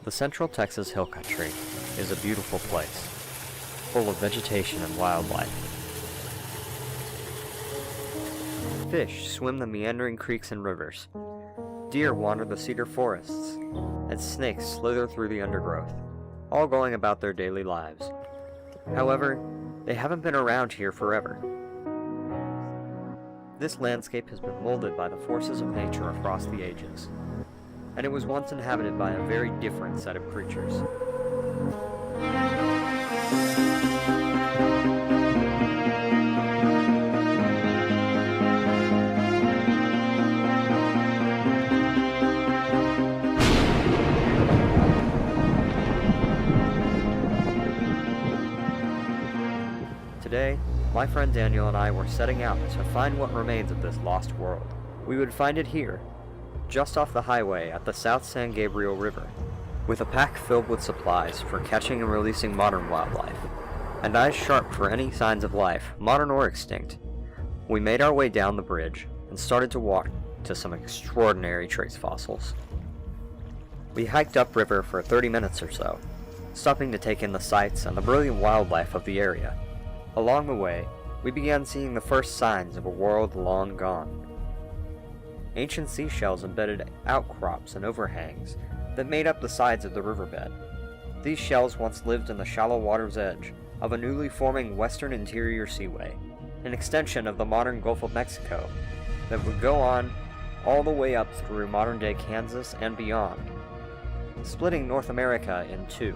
The Central Texas Hill Country is a beautiful place, full of vegetation and wildlife. Fish swim the meandering creeks and rivers. Deer wander the cedar forests, and snakes slither through the undergrowth, all going about their daily lives. However, they haven't been around here forever. This landscape has been molded by the forces of nature across the ages, and it was once inhabited by a very different set of creatures. Today, my friend Daniel and I were setting out to find what remains of this lost world. We would find it here, just off the highway at the South San Gabriel River, with a pack filled with supplies for catching and releasing modern wildlife, and eyes sharp for any signs of life, modern or extinct. We made our way down the bridge and started to walk to some extraordinary trace fossils. We hiked upriver for 30 minutes or so, stopping to take in the sights and the brilliant wildlife of the area. Along the way, we began seeing the first signs of a world long gone. Ancient seashells embedded outcrops and overhangs that made up the sides of the riverbed. These shells once lived in the shallow water's edge of a newly forming western interior seaway, an extension of the modern Gulf of Mexico that would go on all the way up through modern-day Kansas and beyond, splitting North America in two.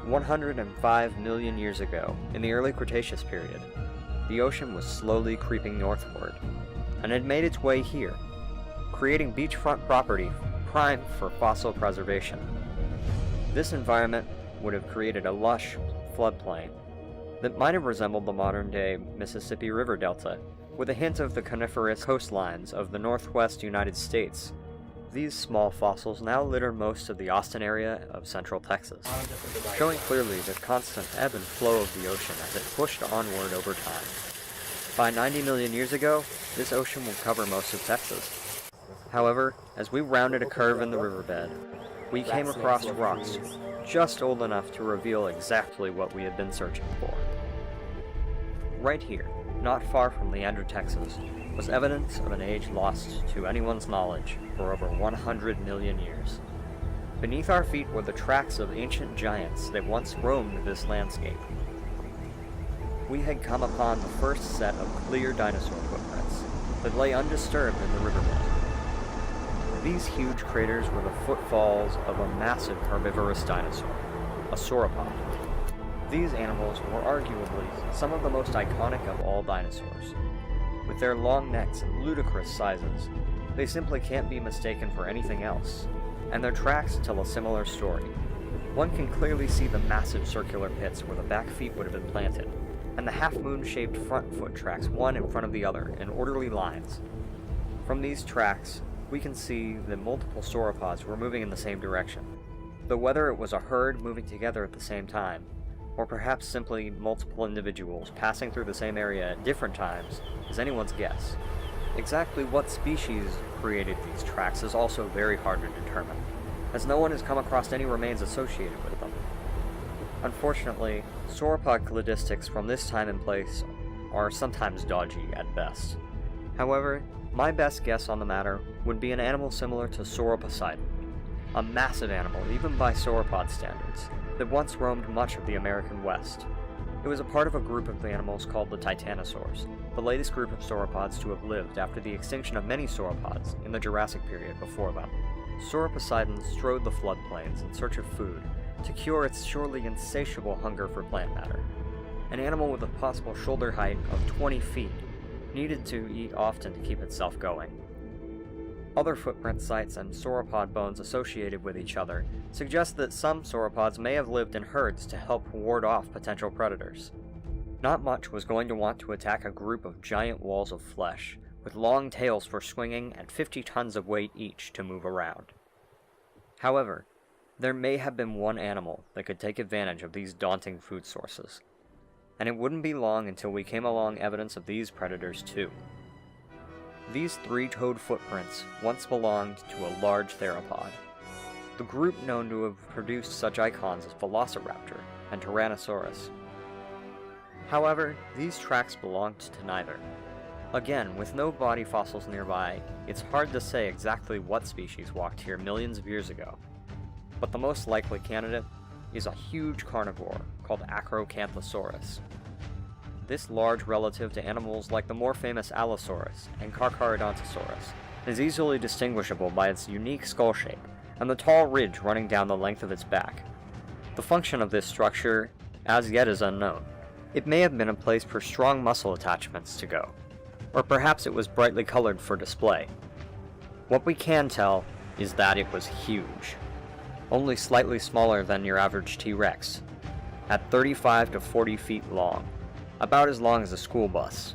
105 million years ago, in the early Cretaceous period, the ocean was slowly creeping northward, and had made its way here, creating beachfront property prime for fossil preservation. This environment would have created a lush floodplain that might have resembled the modern-day Mississippi River Delta, with a hint of the coniferous coastlines of the northwest United States. These small fossils now litter most of the Austin area of central Texas, showing clearly the constant ebb and flow of the ocean as it pushed onward over time. By 90 million years ago, this ocean will cover most of Texas. However, as we rounded a curve in the riverbed, we came across rocks just old enough to reveal exactly what we had been searching for. Right here, not far from Leander, Texas, was evidence of an age lost to anyone's knowledge for over 100 million years. Beneath our feet were the tracks of ancient giants that once roamed this landscape. We had come upon the first set of clear dinosaur footprints that lay undisturbed in the riverbed. These huge craters were the footfalls of a massive herbivorous dinosaur, a sauropod. These animals were arguably some of the most iconic of all dinosaurs. With their long necks and ludicrous sizes, they simply can't be mistaken for anything else, and their tracks tell a similar story. One can clearly see the massive circular pits where the back feet would have been planted, and the half-moon-shaped front foot tracks one in front of the other in orderly lines. From these tracks, we can see that multiple sauropods were moving in the same direction, though whether it was a herd moving together at the same time, or perhaps simply multiple individuals passing through the same area at different times, is anyone's guess. Exactly what species created these tracks is also very hard to determine, as no one has come across any remains associated with them. Unfortunately, sauropod cladistics from this time and place are sometimes dodgy at best. However, my best guess on the matter would be an animal similar to Sauroposeidon, a massive animal even by sauropod standards, that once roamed much of the American West. It was a part of a group of animals called the titanosaurs, the latest group of sauropods to have lived after the extinction of many sauropods in the Jurassic period before them. Sauroposeidon strode the floodplains in search of food to cure its surely insatiable hunger for plant matter. An animal with a possible shoulder height of 20 feet needed to eat often to keep itself going. Other footprint sites and sauropod bones associated with each other suggest that some sauropods may have lived in herds to help ward off potential predators. Not much was going to want to attack a group of giant walls of flesh, with long tails for swinging and 50 tons of weight each to move around. However, there may have been one animal that could take advantage of these daunting food sources, and it wouldn't be long until we came along evidence of these predators too. These three-toed footprints once belonged to a large theropod. the group known to have produced such icons as Velociraptor and Tyrannosaurus. However, these tracks belonged to neither. Again, with no body fossils nearby, it's hard to say exactly what species walked here millions of years ago, but the most likely candidate is a huge carnivore called Acrocanthosaurus. This large relative to animals like the more famous Allosaurus and Carcharodontosaurus is easily distinguishable by its unique skull shape and the tall ridge running down the length of its back. The function of this structure as yet is unknown. It may have been a place for strong muscle attachments to go, or perhaps it was brightly colored for display. What we can tell is that it was huge, only slightly smaller than your average T-Rex, at 35 to 40 feet long, about as long as a school bus.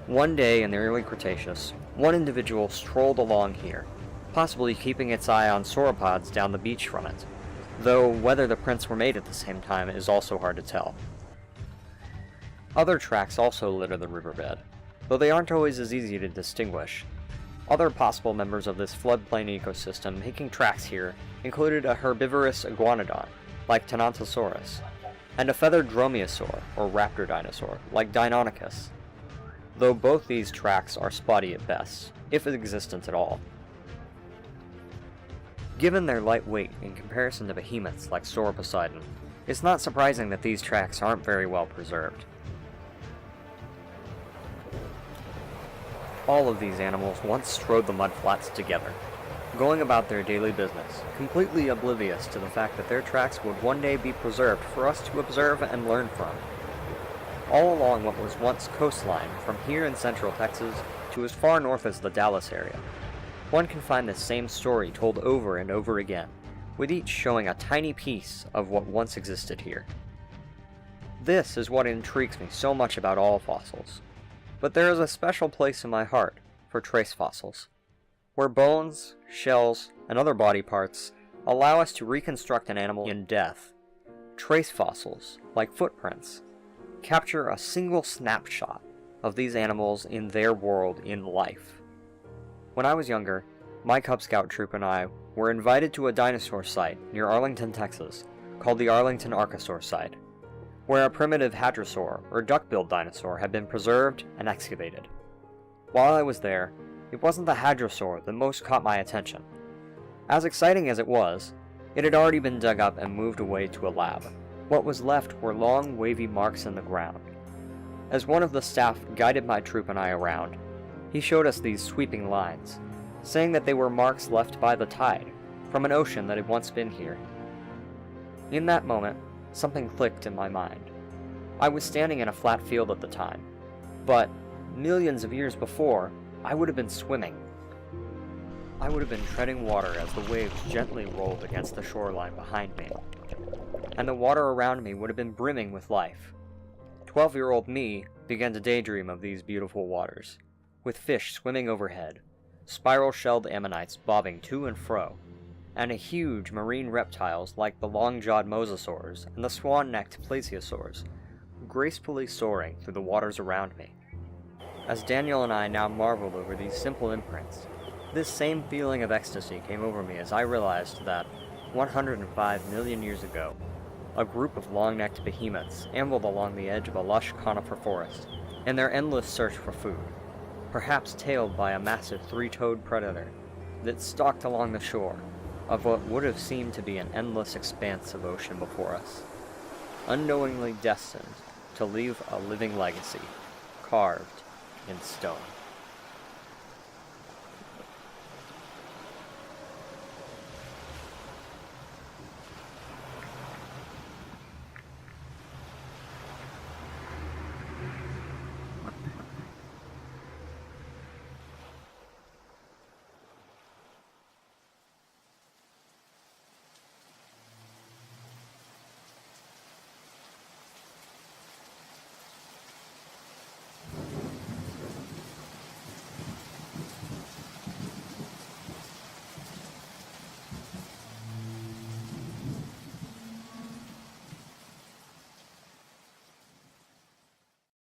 One day in the early Cretaceous, one individual strolled along here, possibly keeping its eye on sauropods down the beach from it, though whether the prints were made at the same time is also hard to tell. Other tracks also litter the riverbed, though they aren't always as easy to distinguish. Other possible members of this floodplain ecosystem making tracks here included a herbivorous iguanodon, like Tenontosaurus, and a feathered dromaeosaur, or raptor dinosaur, like Deinonychus, though both these tracks are spotty at best, if in existence at all. Given their light weight in comparison to behemoths like Sauroposeidon, it's not surprising that these tracks aren't very well preserved. All of these animals once strode the mudflats together, going about their daily business, completely oblivious to the fact that their tracks would one day be preserved for us to observe and learn from. All along what was once coastline, from here in central Texas to as far north as the Dallas area, one can find this same story told over and over again, with each showing a tiny piece of what once existed here. This is what intrigues me so much about all fossils. But there is a special place in my heart for trace fossils, where bones, shells, and other body parts allow us to reconstruct an animal in death. Trace fossils, like footprints, capture a single snapshot of these animals in their world in life. When I was younger, my Cub Scout troop and I were invited to a dinosaur site near Arlington, Texas, called the Arlington Archosaur Site, where a primitive hadrosaur or duck-billed dinosaur had been preserved and excavated. While I was there, it wasn't the hadrosaur that most caught my attention. As exciting as it was, it had already been dug up and moved away to a lab. What was left were long, wavy marks in the ground. As one of the staff guided my troop and I around, he showed us these sweeping lines, saying that they were marks left by the tide from an ocean that had once been here. In that moment, something clicked in my mind. I was standing in a flat field at the time, but millions of years before, I would have been swimming. I would have been treading water as the waves gently rolled against the shoreline behind me, and the water around me would have been brimming with life. 12-year-old me began to daydream of these beautiful waters, with fish swimming overhead, spiral-shelled ammonites bobbing to and fro, and huge marine reptiles like the long-jawed mosasaurs and the swan-necked plesiosaurs, gracefully soaring through the waters around me. As Daniel and I now marveled over these simple imprints, this same feeling of ecstasy came over me as I realized that, 105 million years ago, a group of long-necked behemoths ambled along the edge of a lush conifer forest in their endless search for food, perhaps tailed by a massive three-toed predator that stalked along the shore of what would have seemed to be an endless expanse of ocean before us, unknowingly destined to leave a living legacy, carved in stone.